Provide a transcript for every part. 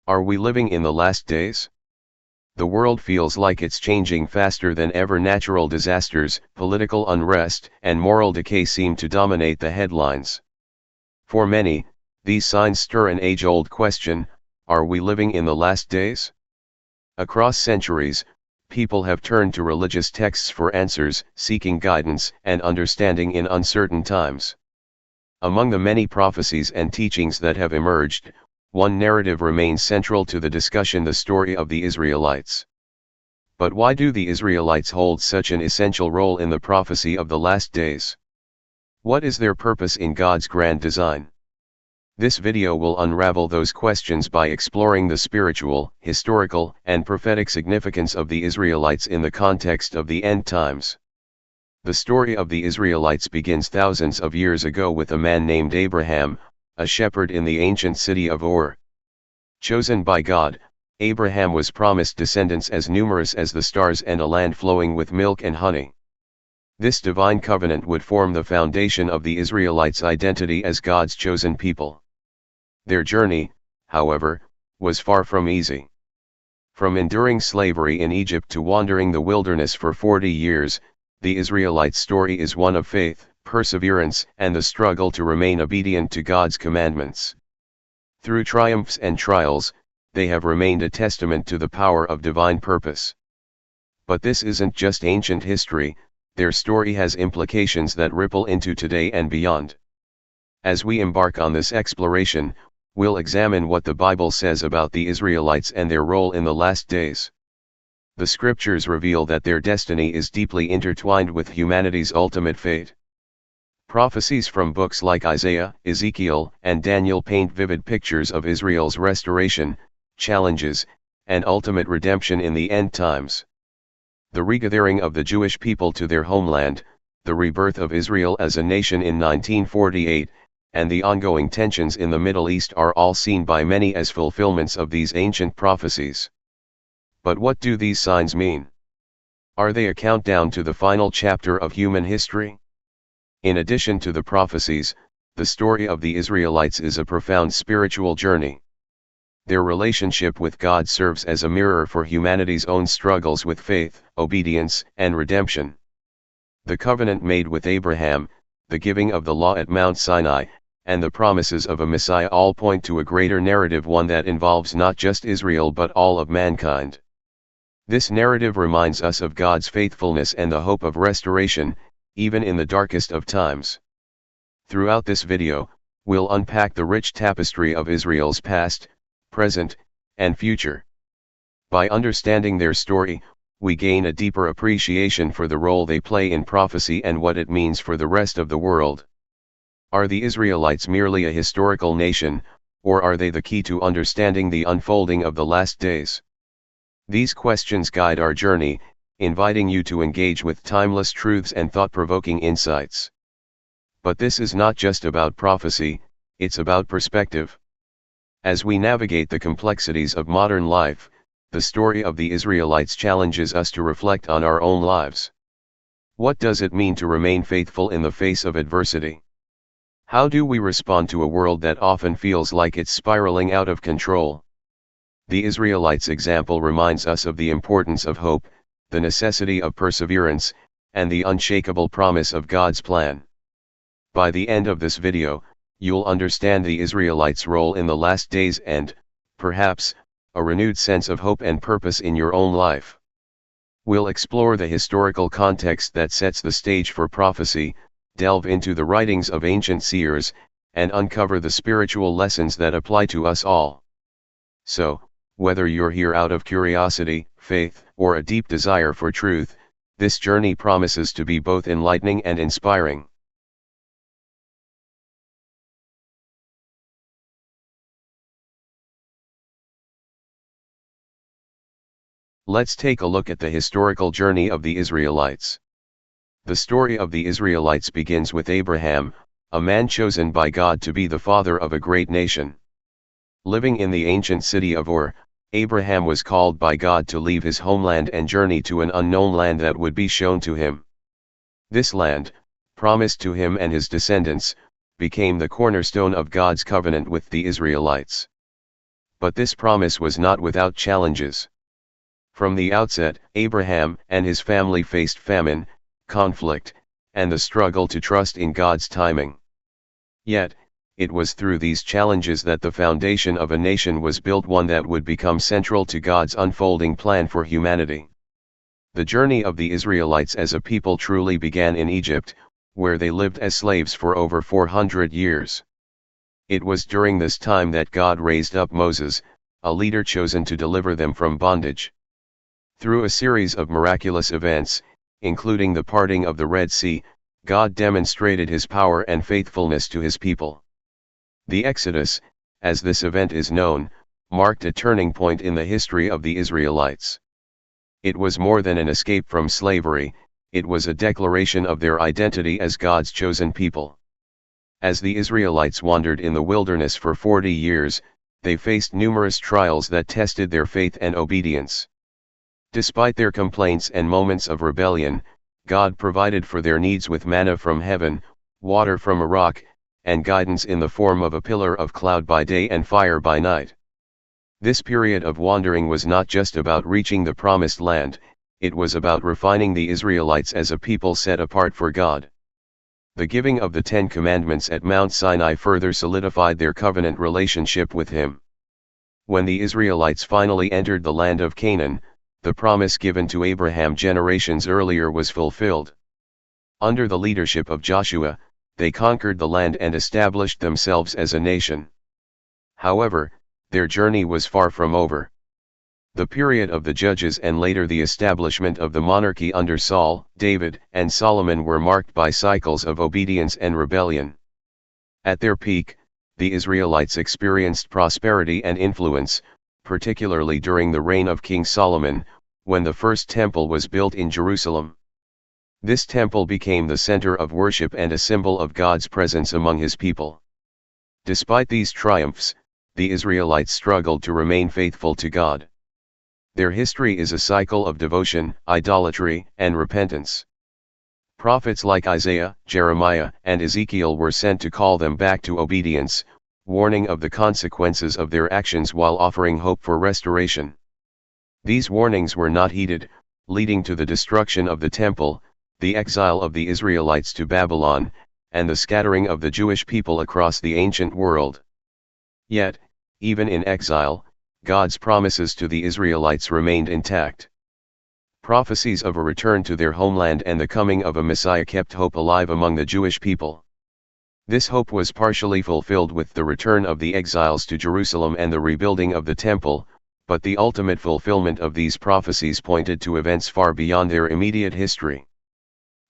Are we living in the last days? The world feels like it's changing faster than ever. Natural disasters, political unrest, and moral decay seem to dominate the headlines. For many, these signs stir an age-old question: are we living in the last days? Across centuries, people have turned to religious texts for answers, seeking guidance and understanding in uncertain times. Among the many prophecies and teachings that have emerged, one narrative remains central to the discussion: the story of the Israelites. But why do the Israelites hold such an essential role in the prophecy of the last days? What is their purpose in God's grand design? This video will unravel those questions by exploring the spiritual, historical, and prophetic significance of the Israelites in the context of the end times. The story of the Israelites begins thousands of years ago with a man named Abraham, a shepherd in the ancient city of Ur. Chosen by God, Abraham was promised descendants as numerous as the stars and a land flowing with milk and honey. This divine covenant would form the foundation of the Israelites' identity as God's chosen people. Their journey, however, was far from easy. From enduring slavery in Egypt to wandering the wilderness for 40 years, the Israelites' story is one of faith, perseverance, and the struggle to remain obedient to God's commandments. Through triumphs and trials, they have remained a testament to the power of divine purpose. But this isn't just ancient history; their story has implications that ripple into today and beyond. As we embark on this exploration, we'll examine what the Bible says about the Israelites and their role in the last days. The scriptures reveal that their destiny is deeply intertwined with humanity's ultimate fate. Prophecies from books like Isaiah, Ezekiel, and Daniel paint vivid pictures of Israel's restoration, challenges, and ultimate redemption in the end times. The regathering of the Jewish people to their homeland, the rebirth of Israel as a nation in 1948, and the ongoing tensions in the Middle East are all seen by many as fulfillments of these ancient prophecies. But what do these signs mean? Are they a countdown to the final chapter of human history? In addition to the prophecies, the story of the Israelites is a profound spiritual journey. Their relationship with God serves as a mirror for humanity's own struggles with faith, obedience, and redemption. The covenant made with Abraham, the giving of the law at Mount Sinai, and the promises of a Messiah all point to a greater narrative, one that involves not just Israel but all of mankind. This narrative reminds us of God's faithfulness and the hope of restoration, even in the darkest of times. Throughout this video, we'll unpack the rich tapestry of Israel's past, present, and future. By understanding their story, we gain a deeper appreciation for the role they play in prophecy and what it means for the rest of the world. Are the Israelites merely a historical nation, or are they the key to understanding the unfolding of the last days? These questions guide our journey, inviting you to engage with timeless truths and thought-provoking insights. But this is not just about prophecy, it's about perspective. As we navigate the complexities of modern life, the story of the Israelites challenges us to reflect on our own lives. What does it mean to remain faithful in the face of adversity? How do we respond to a world that often feels like it's spiraling out of control? The Israelites' example reminds us of the importance of hope, the necessity of perseverance, and the unshakable promise of God's plan. By the end of this video, you'll understand the Israelites' role in the last days and, perhaps, a renewed sense of hope and purpose in your own life. We'll explore the historical context that sets the stage for prophecy, delve into the writings of ancient seers, and uncover the spiritual lessons that apply to us all. So, whether you're here out of curiosity, faith, or a deep desire for truth, this journey promises to be both enlightening and inspiring. Let's take a look at the historical journey of the Israelites. The story of the Israelites begins with Abraham, a man chosen by God to be the father of a great nation. Living in the ancient city of Ur, Abraham was called by God to leave his homeland and journey to an unknown land that would be shown to him. This land, promised to him and his descendants, became the cornerstone of God's covenant with the Israelites. But this promise was not without challenges. From the outset, Abraham and his family faced famine, conflict, and the struggle to trust in God's timing. Yet, it was through these challenges that the foundation of a nation was built, one that would become central to God's unfolding plan for humanity. The journey of the Israelites as a people truly began in Egypt, where they lived as slaves for over 400 years. It was during this time that God raised up Moses, a leader chosen to deliver them from bondage. Through a series of miraculous events, including the parting of the Red Sea, God demonstrated his power and faithfulness to his people. The Exodus, as this event is known, marked a turning point in the history of the Israelites. It was more than an escape from slavery, it was a declaration of their identity as God's chosen people. As the Israelites wandered in the wilderness for 40 years, they faced numerous trials that tested their faith and obedience. Despite their complaints and moments of rebellion, God provided for their needs with manna from heaven, water from a rock, and guidance in the form of a pillar of cloud by day and fire by night. This period of wandering was not just about reaching the promised land, it was about refining the Israelites as a people set apart for God. The giving of the 10 Commandments at Mount Sinai further solidified their covenant relationship with Him. When the Israelites finally entered the land of Canaan, the promise given to Abraham generations earlier was fulfilled. Under the leadership of Joshua, they conquered the land and established themselves as a nation. However, their journey was far from over. The period of the judges and later the establishment of the monarchy under Saul, David, and Solomon were marked by cycles of obedience and rebellion. At their peak, the Israelites experienced prosperity and influence, particularly during the reign of King Solomon, when the first temple was built in Jerusalem. This temple became the center of worship and a symbol of God's presence among His people. Despite these triumphs, the Israelites struggled to remain faithful to God. Their history is a cycle of devotion, idolatry, and repentance. Prophets like Isaiah, Jeremiah, and Ezekiel were sent to call them back to obedience, warning of the consequences of their actions while offering hope for restoration. These warnings were not heeded, leading to the destruction of the temple, the exile of the Israelites to Babylon, and the scattering of the Jewish people across the ancient world. Yet, even in exile, God's promises to the Israelites remained intact. Prophecies of a return to their homeland and the coming of a Messiah kept hope alive among the Jewish people. This hope was partially fulfilled with the return of the exiles to Jerusalem and the rebuilding of the temple, but the ultimate fulfillment of these prophecies pointed to events far beyond their immediate history.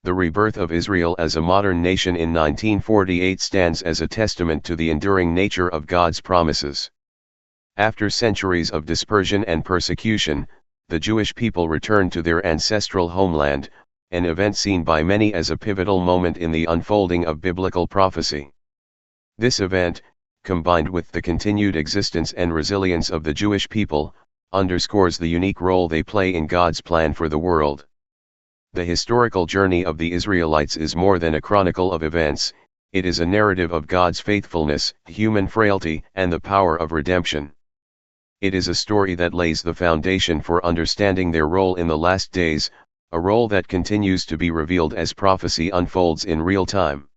The rebirth of Israel as a modern nation in 1948 stands as a testament to the enduring nature of God's promises. After centuries of dispersion and persecution, the Jewish people returned to their ancestral homeland, an event seen by many as a pivotal moment in the unfolding of biblical prophecy. This event, combined with the continued existence and resilience of the Jewish people, underscores the unique role they play in God's plan for the world. The historical journey of the Israelites is more than a chronicle of events, it is a narrative of God's faithfulness, human frailty, and the power of redemption. It is a story that lays the foundation for understanding their role in the last days, a role that continues to be revealed as prophecy unfolds in real time.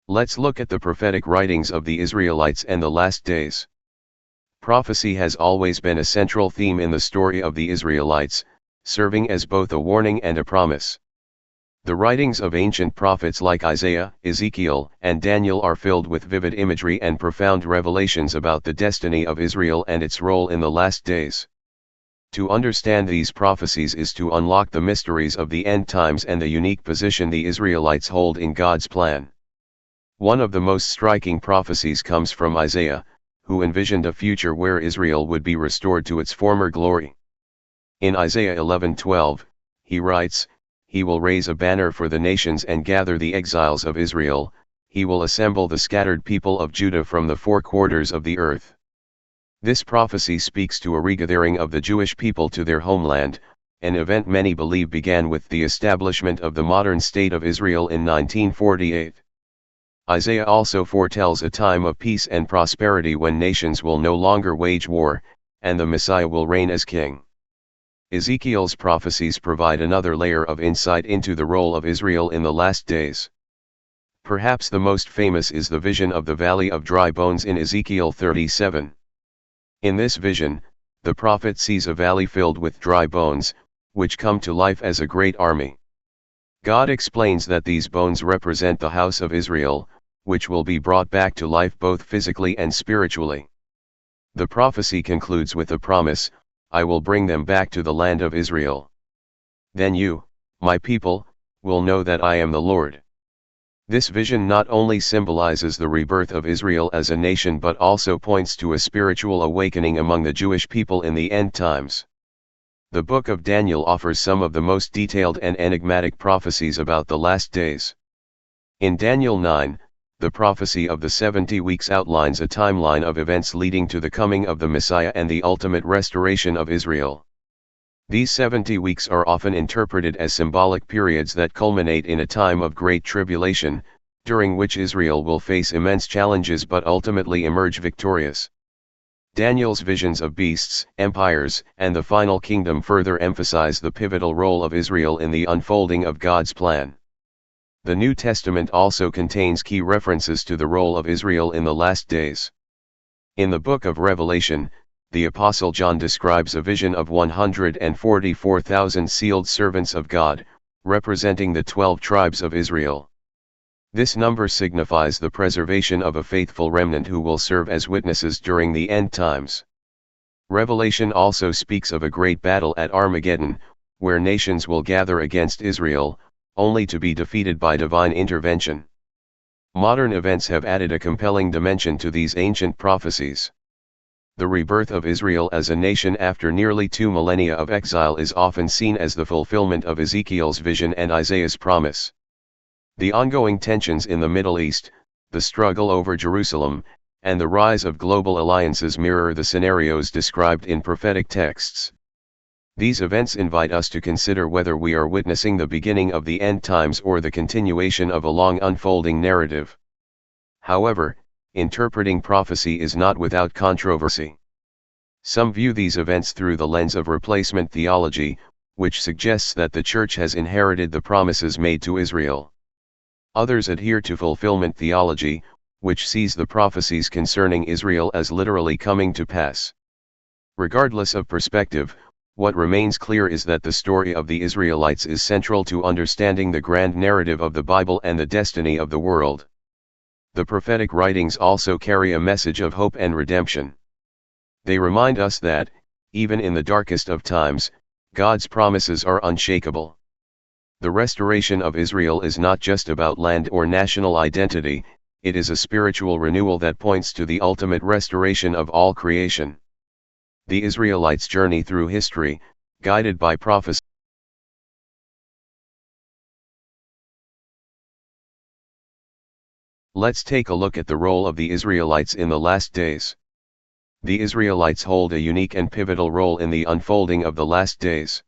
Let's look at the prophetic writings of the Israelites and the last days. Prophecy has always been a central theme in the story of the Israelites, serving as both a warning and a promise. The writings of ancient prophets like Isaiah, Ezekiel, and Daniel are filled with vivid imagery and profound revelations about the destiny of Israel and its role in the last days. To understand these prophecies is to unlock the mysteries of the end times and the unique position the Israelites hold in God's plan. One of the most striking prophecies comes from Isaiah, who envisioned a future where Israel would be restored to its former glory. In Isaiah 11:12, he writes, "He will raise a banner for the nations and gather the exiles of Israel, he will assemble the scattered people of Judah from the four quarters of the earth." This prophecy speaks to a regathering of the Jewish people to their homeland, an event many believe began with the establishment of the modern state of Israel in 1948. Isaiah also foretells a time of peace and prosperity when nations will no longer wage war, and the Messiah will reign as king. Ezekiel's prophecies provide another layer of insight into the role of Israel in the last days. Perhaps the most famous is the vision of the Valley of Dry Bones in Ezekiel 37. In this vision, the prophet sees a valley filled with dry bones, which come to life as a great army. God explains that these bones represent the house of Israel, which will be brought back to life both physically and spiritually. The prophecy concludes with a promise, "I will bring them back to the land of Israel. Then you, my people, will know that I am the Lord." This vision not only symbolizes the rebirth of Israel as a nation but also points to a spiritual awakening among the Jewish people in the end times. The book of Daniel offers some of the most detailed and enigmatic prophecies about the last days. In Daniel 9, the prophecy of the 70 weeks outlines a timeline of events leading to the coming of the Messiah and the ultimate restoration of Israel. These 70 weeks are often interpreted as symbolic periods that culminate in a time of Great Tribulation, during which Israel will face immense challenges but ultimately emerge victorious. Daniel's visions of beasts, empires, and the final kingdom further emphasize the pivotal role of Israel in the unfolding of God's plan. The New Testament also contains key references to the role of Israel in the last days. In the book of Revelation, the Apostle John describes a vision of 144,000 sealed servants of God, representing the 12 tribes of Israel. This number signifies the preservation of a faithful remnant who will serve as witnesses during the end times. Revelation also speaks of a great battle at Armageddon, where nations will gather against Israel, only to be defeated by divine intervention. Modern events have added a compelling dimension to these ancient prophecies. The rebirth of Israel as a nation after nearly 2 millennia of exile is often seen as the fulfillment of Ezekiel's vision and Isaiah's promise. The ongoing tensions in the Middle East, the struggle over Jerusalem, and the rise of global alliances mirror the scenarios described in prophetic texts. These events invite us to consider whether we are witnessing the beginning of the end times or the continuation of a long unfolding narrative. However, interpreting prophecy is not without controversy. Some view these events through the lens of replacement theology, which suggests that the church has inherited the promises made to Israel. Others adhere to fulfillment theology, which sees the prophecies concerning Israel as literally coming to pass. Regardless of perspective, what remains clear is that the story of the Israelites is central to understanding the grand narrative of the Bible and the destiny of the world. The prophetic writings also carry a message of hope and redemption. They remind us that, even in the darkest of times, God's promises are unshakable. The restoration of Israel is not just about land or national identity, it is a spiritual renewal that points to the ultimate restoration of all creation. The Israelites' journey through history, guided by prophecy. Let's take a look at the role of the Israelites in the last days. The Israelites hold a unique and pivotal role in the unfolding of the last days.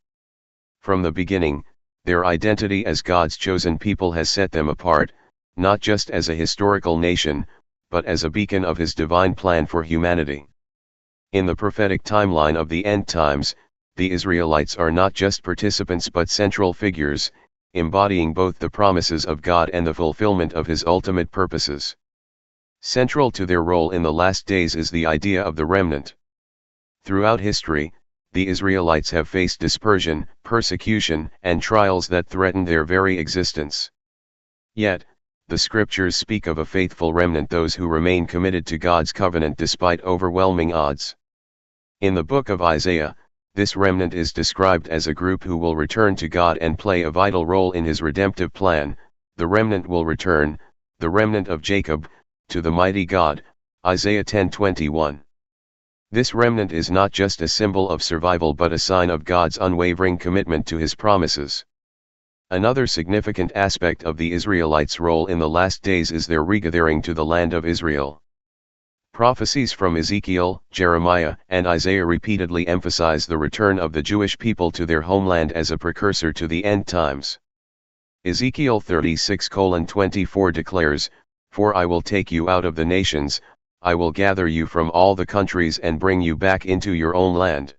From the beginning, their identity as God's chosen people has set them apart, not just as a historical nation, but as a beacon of His divine plan for humanity. In the prophetic timeline of the end times, the Israelites are not just participants but central figures, embodying both the promises of God and the fulfillment of His ultimate purposes. Central to their role in the last days is the idea of the remnant. Throughout history, the Israelites have faced dispersion, persecution, and trials that threaten their very existence. Yet, the scriptures speak of a faithful remnant, those who remain committed to God's covenant despite overwhelming odds. In the book of Isaiah, this remnant is described as a group who will return to God and play a vital role in His redemptive plan. The remnant will return, the remnant of Jacob, to the mighty God, Isaiah 10:21. This remnant is not just a symbol of survival but a sign of God's unwavering commitment to His promises. Another significant aspect of the Israelites' role in the last days is their regathering to the land of Israel. Prophecies from Ezekiel, Jeremiah, and Isaiah repeatedly emphasize the return of the Jewish people to their homeland as a precursor to the end times. Ezekiel 36:24 declares, "For I will take you out of the nations, I will gather you from all the countries and bring you back into your own land."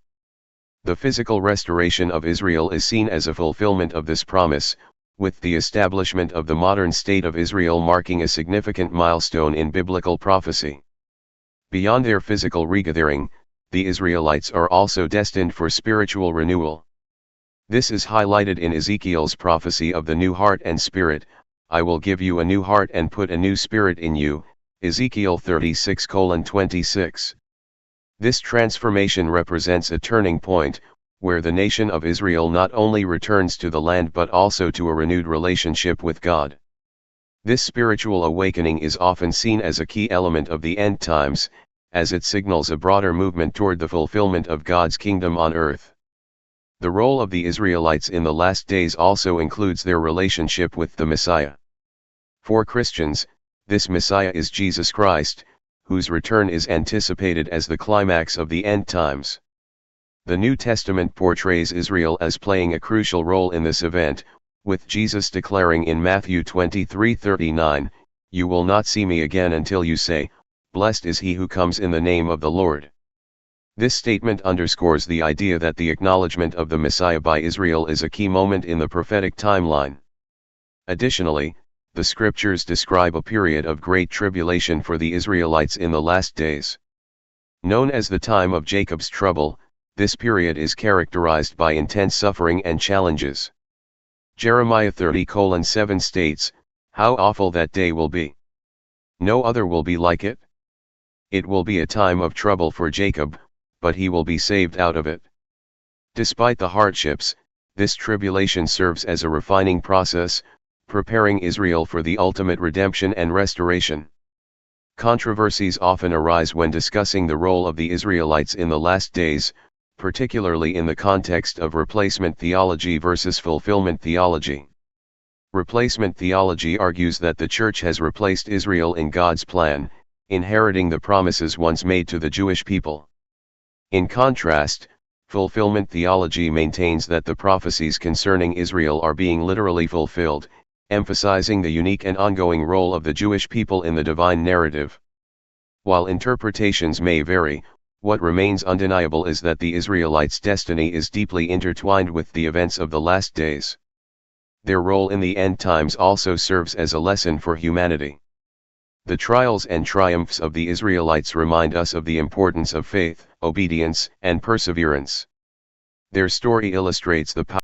The physical restoration of Israel is seen as a fulfillment of this promise, with the establishment of the modern state of Israel marking a significant milestone in biblical prophecy. Beyond their physical regathering, the Israelites are also destined for spiritual renewal. This is highlighted in Ezekiel's prophecy of the new heart and spirit. "I will give you a new heart and put a new spirit in you," Ezekiel 36:26. This transformation represents a turning point, where the nation of Israel not only returns to the land but also to a renewed relationship with God. This spiritual awakening is often seen as a key element of the end times, as it signals a broader movement toward the fulfillment of God's kingdom on earth. The role of the Israelites in the last days also includes their relationship with the Messiah. For Christians, this Messiah is Jesus Christ, whose return is anticipated as the climax of the end times. The New Testament portrays Israel as playing a crucial role in this event, with Jesus declaring in Matthew 23:39, "You will not see me again until you say, 'Blessed is he who comes in the name of the Lord.'" This statement underscores the idea that the acknowledgement of the Messiah by Israel is a key moment in the prophetic timeline. Additionally, the scriptures describe a period of great tribulation for the Israelites in the last days. Known as the time of Jacob's trouble, this period is characterized by intense suffering and challenges. Jeremiah 30:7 states, "How awful that day will be! No other will be like it. It will be a time of trouble for Jacob, but he will be saved out of it." Despite the hardships, this tribulation serves as a refining process, preparing Israel for the ultimate redemption and restoration. Controversies often arise when discussing the role of the Israelites in the last days, particularly in the context of replacement theology versus fulfillment theology. Replacement theology argues that the church has replaced Israel in God's plan, inheriting the promises once made to the Jewish people. In contrast, fulfillment theology maintains that the prophecies concerning Israel are being literally fulfilled, emphasizing the unique and ongoing role of the Jewish people in the divine narrative. While interpretations may vary, what remains undeniable is that the Israelites' destiny is deeply intertwined with the events of the last days. Their role in the end times also serves as a lesson for humanity. The trials and triumphs of the Israelites remind us of the importance of faith, obedience, and perseverance. Their story illustrates the power.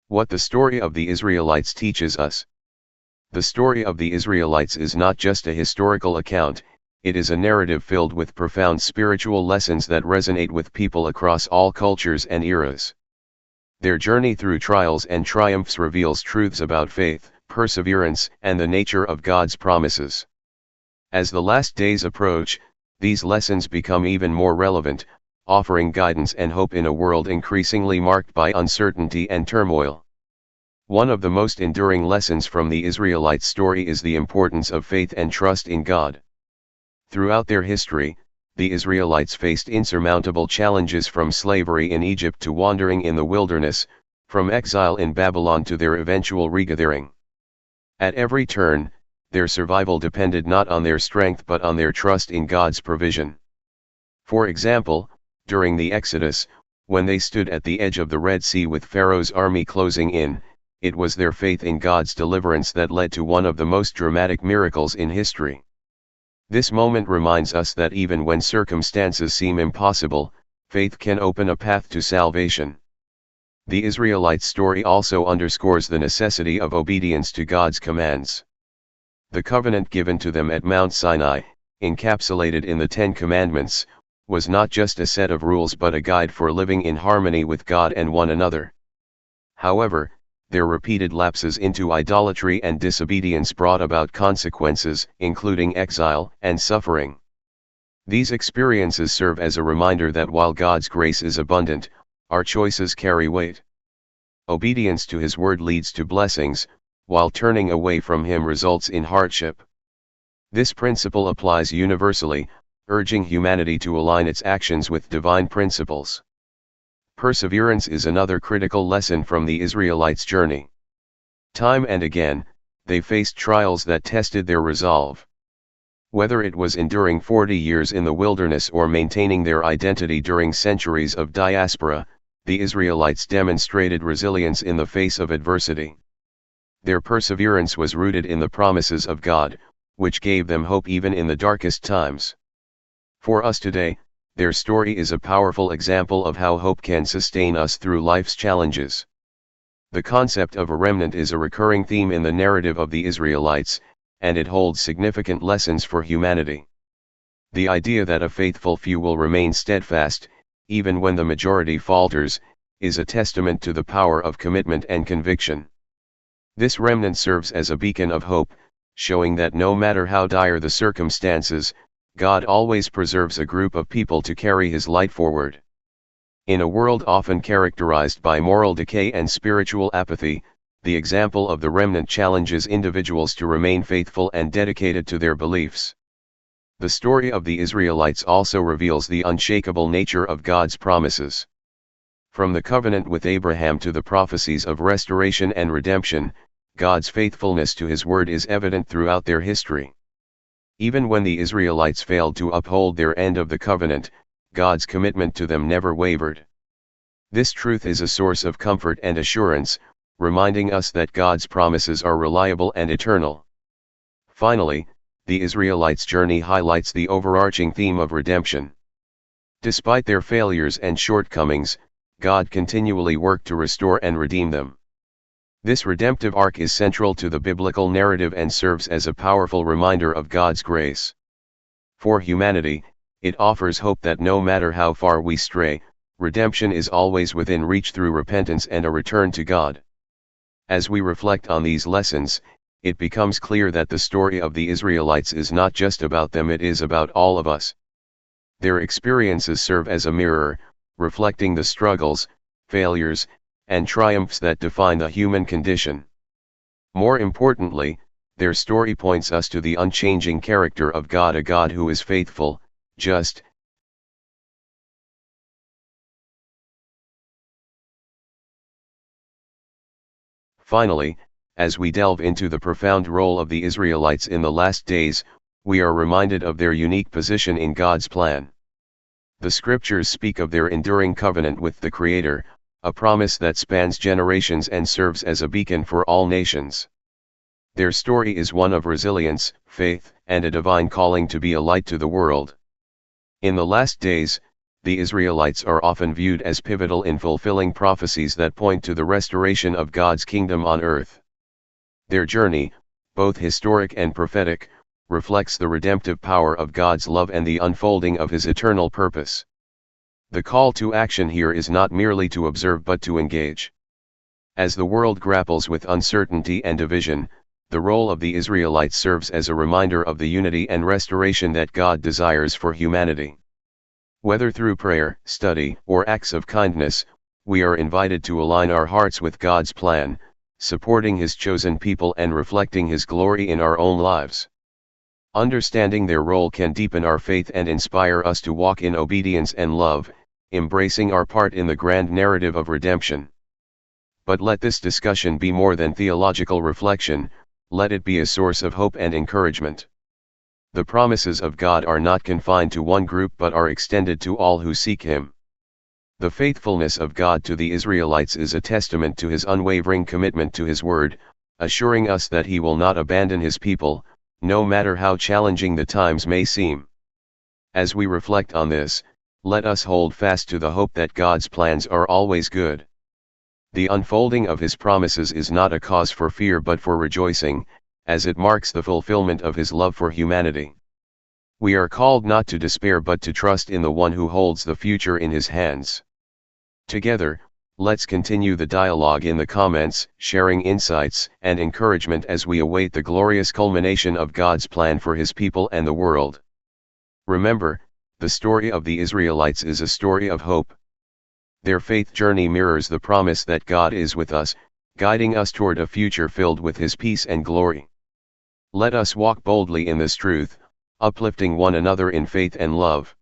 What the story of the Israelites teaches us. The story of the Israelites is not just a historical account, it is a narrative filled with profound spiritual lessons that resonate with people across all cultures and eras. Their journey through trials and triumphs reveals truths about faith, perseverance, and the nature of God's promises. As the last days approach, these lessons become even more relevant, offering guidance and hope in a world increasingly marked by uncertainty and turmoil. One of the most enduring lessons from the Israelites' story is the importance of faith and trust in God. Throughout their history, the Israelites faced insurmountable challenges from slavery in Egypt to wandering in the wilderness, from exile in Babylon to their eventual regathering. At every turn, their survival depended not on their strength but on their trust in God's provision. For example, during the Exodus, when they stood at the edge of the Red Sea with Pharaoh's army closing in, it was their faith in God's deliverance that led to one of the most dramatic miracles in history. This moment reminds us that even when circumstances seem impossible, faith can open a path to salvation. The Israelites' story also underscores the necessity of obedience to God's commands. The covenant given to them at Mount Sinai, encapsulated in the Ten Commandments, was not just a set of rules but a guide for living in harmony with God and one another. However, their repeated lapses into idolatry and disobedience brought about consequences, including exile and suffering. These experiences serve as a reminder that while God's grace is abundant, our choices carry weight. Obedience to His word leads to blessings, while turning away from him results in hardship. This principle applies universally, urging humanity to align its actions with divine principles. Perseverance is another critical lesson from the Israelites' journey. Time and again, they faced trials that tested their resolve. Whether it was enduring 40 years in the wilderness or maintaining their identity during centuries of diaspora, the Israelites demonstrated resilience in the face of adversity. Their perseverance was rooted in the promises of God, which gave them hope even in the darkest times. For us today, their story is a powerful example of how hope can sustain us through life's challenges. The concept of a remnant is a recurring theme in the narrative of the Israelites, and it holds significant lessons for humanity. The idea that a faithful few will remain steadfast, even when the majority falters, is a testament to the power of commitment and conviction. This remnant serves as a beacon of hope, showing that no matter how dire the circumstances, God always preserves a group of people to carry His light forward. In a world often characterized by moral decay and spiritual apathy, the example of the remnant challenges individuals to remain faithful and dedicated to their beliefs. The story of the Israelites also reveals the unshakable nature of God's promises. From the covenant with Abraham to the prophecies of restoration and redemption, God's faithfulness to His word is evident throughout their history. Even when the Israelites failed to uphold their end of the covenant, God's commitment to them never wavered. This truth is a source of comfort and assurance, reminding us that God's promises are reliable and eternal. Finally, the Israelites' journey highlights the overarching theme of redemption. Despite their failures and shortcomings, God continually worked to restore and redeem them. This redemptive arc is central to the biblical narrative and serves as a powerful reminder of God's grace. For humanity, it offers hope that no matter how far we stray, redemption is always within reach through repentance and a return to God. As we reflect on these lessons, it becomes clear that the story of the Israelites is not just about them, it is about all of us. Their experiences serve as a mirror, reflecting the struggles, failures, and triumphs that define the human condition. More importantly, their story points us to the unchanging character of God, a God who is faithful, just, Finally, as we delve into the profound role of the Israelites in the last days, we are reminded of their unique position in God's plan. The scriptures speak of their enduring covenant with the Creator, a promise that spans generations and serves as a beacon for all nations. Their story is one of resilience, faith, and a divine calling to be a light to the world. In the last days, the Israelites are often viewed as pivotal in fulfilling prophecies that point to the restoration of God's kingdom on earth. Their journey, both historic and prophetic, reflects the redemptive power of God's love and the unfolding of His eternal purpose. The call to action here is not merely to observe but to engage. As the world grapples with uncertainty and division, the role of the Israelites serves as a reminder of the unity and restoration that God desires for humanity. Whether through prayer, study, or acts of kindness, we are invited to align our hearts with God's plan, supporting His chosen people and reflecting His glory in our own lives. Understanding their role can deepen our faith and inspire us to walk in obedience and love, embracing our part in the grand narrative of redemption. But let this discussion be more than theological reflection, let it be a source of hope and encouragement. The promises of God are not confined to one group but are extended to all who seek Him. The faithfulness of God to the Israelites is a testament to His unwavering commitment to His word, assuring us that He will not abandon His people, no matter how challenging the times may seem. As we reflect on this, let us hold fast to the hope that God's plans are always good. The unfolding of His promises is not a cause for fear but for rejoicing, as it marks the fulfillment of His love for humanity. We are called not to despair but to trust in the One who holds the future in His hands. Together, let's continue the dialogue in the comments, sharing insights and encouragement as we await the glorious culmination of God's plan for His people and the world. Remember, the story of the Israelites is a story of hope. Their faith journey mirrors the promise that God is with us, guiding us toward a future filled with His peace and glory. Let us walk boldly in this truth, uplifting one another in faith and love.